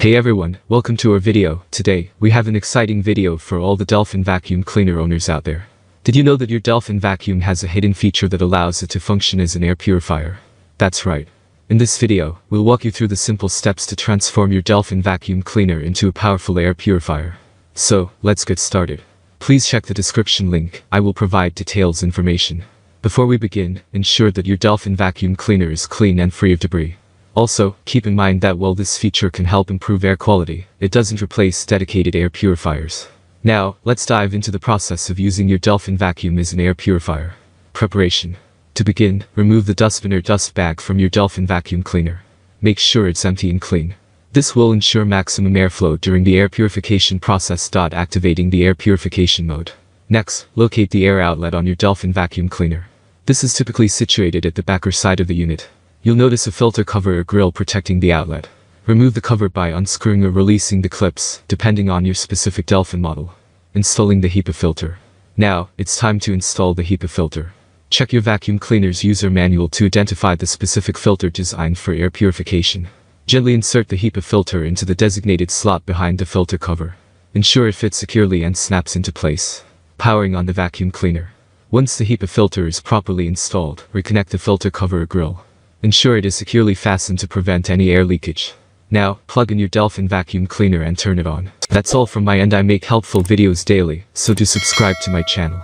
Hey everyone, welcome to our video. Today, we have an exciting video for all the Dolphin vacuum cleaner owners out there. Did you know that your Dolphin vacuum has a hidden feature that allows it to function as an air purifier? That's right. In this video, we'll walk you through the simple steps to transform your Dolphin vacuum cleaner into a powerful air purifier. So, let's get started. Please check the description link, I will provide detailed information. Before we begin, ensure that your Dolphin vacuum cleaner is clean and free of debris. Also, keep in mind that while this feature can help improve air quality, it doesn't replace dedicated air purifiers. Now, let's dive into the process of using your Dolphin vacuum as an air purifier. Preparation. To begin, remove the dustbin or dust bag from your Dolphin vacuum cleaner. Make sure it's empty and clean. This will ensure maximum airflow during the air purification process. Activating the air purification mode. Next, locate the air outlet on your Dolphin vacuum cleaner. This is typically situated at the back or side of the unit. You'll notice a filter cover or grill protecting the outlet. Remove the cover by unscrewing or releasing the clips, depending on your specific Dolphin model. Installing the HEPA filter. Now, it's time to install the HEPA filter. Check your vacuum cleaner's user manual to identify the specific filter designed for air purification. Gently insert the HEPA filter into the designated slot behind the filter cover. Ensure it fits securely and snaps into place. Powering on the vacuum cleaner. Once the HEPA filter is properly installed, reconnect the filter cover or grill. Ensure it is securely fastened to prevent any air leakage. Now, plug in your Dolphin vacuum cleaner and turn it on. That's all from my end. I make helpful videos daily, so do subscribe to my channel.